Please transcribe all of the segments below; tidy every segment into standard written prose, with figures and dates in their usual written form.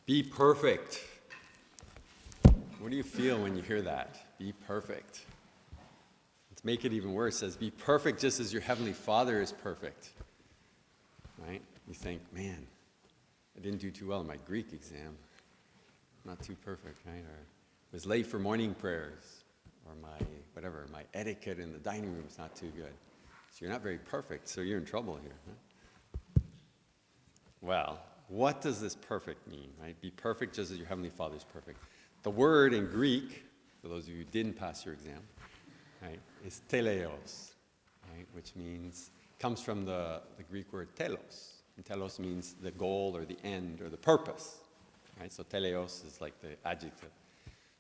Be perfect. What do you feel when you hear that? Be perfect. To make it even worse, it says, be perfect just as your heavenly Father is perfect. Right? You think, man, I didn't do too well in my Greek exam. Not too perfect, right? Or was late for morning prayers. Or my etiquette in the dining room is not too good. So you're not very perfect, so you're in trouble here. Right? Well, what does this perfect mean, right? Be perfect just as your heavenly Father is perfect. The word in Greek, for those of you who didn't pass your exam, right, is teleos, right, which comes from the Greek word telos. And telos means the goal or the end or the purpose, right? So teleos is like the adjective.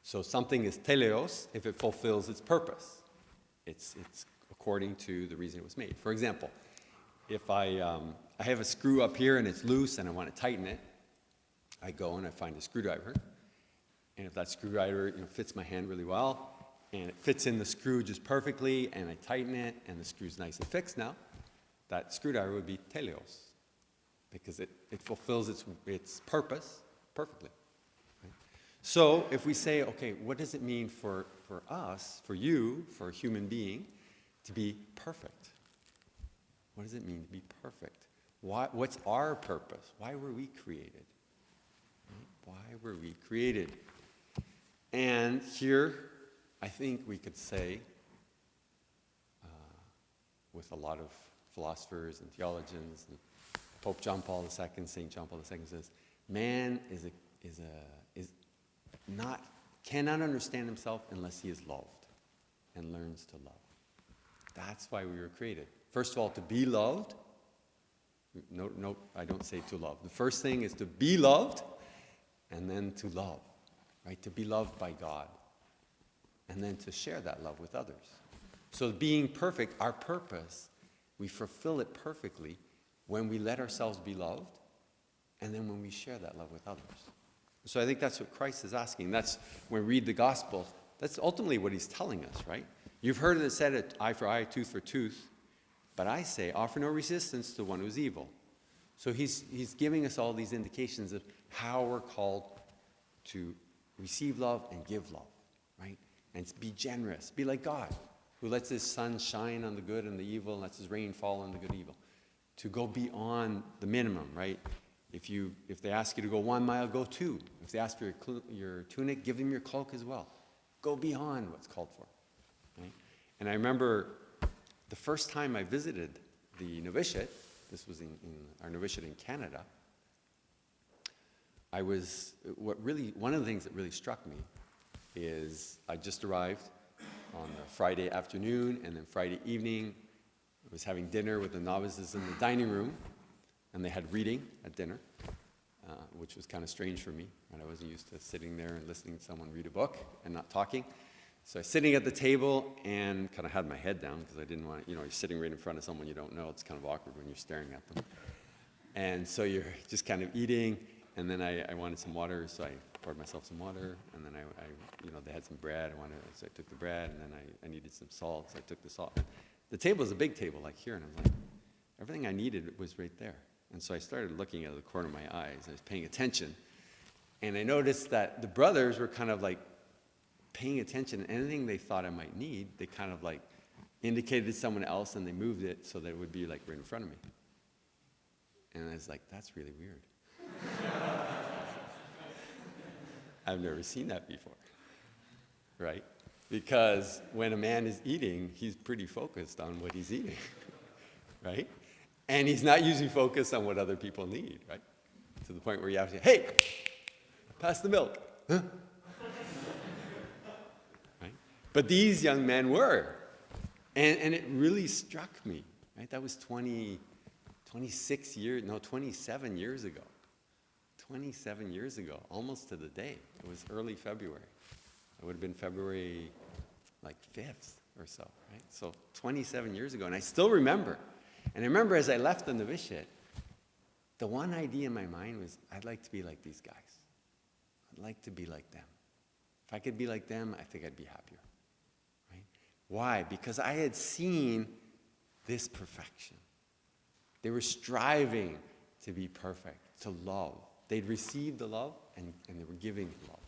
So something is teleos if it fulfills its purpose. It's according to the reason it was made. For example, if I have a screw up here and it's loose and I want to tighten it, I go and I find a screwdriver. And if that screwdriver fits my hand really well, and it fits in the screw just perfectly, and I tighten it, and the screw's nice and fixed now, that screwdriver would be teleos, because it fulfills its purpose perfectly. Right? So if we say, okay, what does it mean for us, for you, for a human being, to be perfect? What does it mean to be perfect? What's our purpose? Why were we created? Right? Why were we created? And here, I think we could say, with a lot of philosophers and theologians, and Pope John Paul II, St. John Paul II says, man cannot understand himself unless he is loved and learns to love. That's why we were created. First of all, to be loved. No, I don't say to love. The first thing is to be loved, and then to love, right? To be loved by God, and then to share that love with others. So being perfect, our purpose, we fulfill it perfectly when we let ourselves be loved, and then when we share that love with others. So I think that's what Christ is asking. That's when we read the gospel, that's ultimately what he's telling us, right? You've heard it said, eye for eye, tooth for tooth. But I say, offer no resistance to one who's evil. So he's giving us all these indications of how we're called to receive love and give love, right? And be generous. Be like God, who lets his sun shine on the good and the evil, and lets his rain fall on the good and evil. To go beyond the minimum, right? If they ask you to go 1 mile, go 2. If they ask for your tunic, give them your cloak as well. Go beyond what's called for, right? And I remember the first time I visited the novitiate, this was in our novitiate in Canada, one of the things that really struck me is I just arrived on a Friday afternoon, and then Friday evening I was having dinner with the novices in the dining room, and they had reading at dinner, which was kind of strange for me, and I wasn't used to sitting there and listening to someone read a book and not talking. So I was sitting at the table and kind of had my head down because I didn't want to, you're sitting right in front of someone you don't know. It's kind of awkward when you're staring at them. And so you're just kind of eating, and then I wanted some water, so I poured myself some water, and then they had some bread. So I took the bread, and then I needed some salt, so I took the salt. The table was a big table, like here, and I was like, everything I needed was right there. And so I started looking out of the corner of my eyes. I was paying attention, and I noticed that the brothers were kind of like paying attention. Anything they thought I might need, they kind of like indicated to someone else, and they moved it so that it would be like right in front of me. And I was like, that's really weird. I've never seen that before, right? Because when a man is eating, he's pretty focused on what he's eating, right? And he's not usually focused on what other people need, right? To the point where you have to say, hey, pass the milk. Huh? Right? But these young men were. And it really struck me, right? That was 27 years ago. 27 years ago, almost to the day. It was early February. It would have been February like 5th or so, right? So 27 years ago, and I still remember. And I remember as I left the novitiate, the one idea in my mind was, I'd like to be like these guys. I'd like to be like them. If I could be like them, I think I'd be happier, right? Why? Because I had seen this perfection. They were striving to be perfect, to love, They'd received the love, and they were giving love.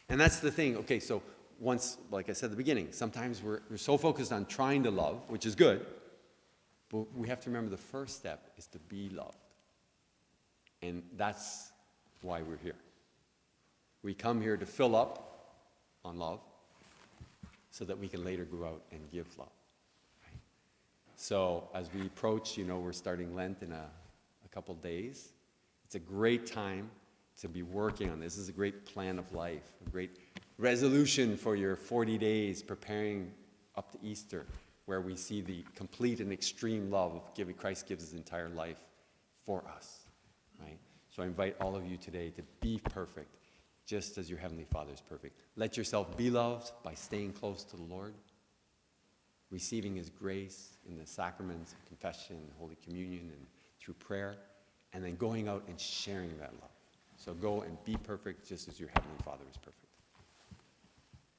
And that's the thing. Okay, so once, like I said at the beginning, sometimes we're so focused on trying to love, which is good, but we have to remember the first step is to be loved. And that's why we're here. We come here to fill up on love so that we can later go out and give love. Right? So as we approach, we're starting Lent in a couple days. It's a great time to be working on this. This is a great plan of life, a great resolution for your 40 days preparing up to Easter, where we see the complete and extreme love of giving. Christ gives his entire life for us, right? So I invite all of you today to be perfect, just as your Heavenly Father is perfect. Let yourself be loved by staying close to the Lord, receiving his grace in the sacraments of confession, Holy Communion, and through prayer, and then going out and sharing that love. So go and be perfect just as your Heavenly Father is perfect.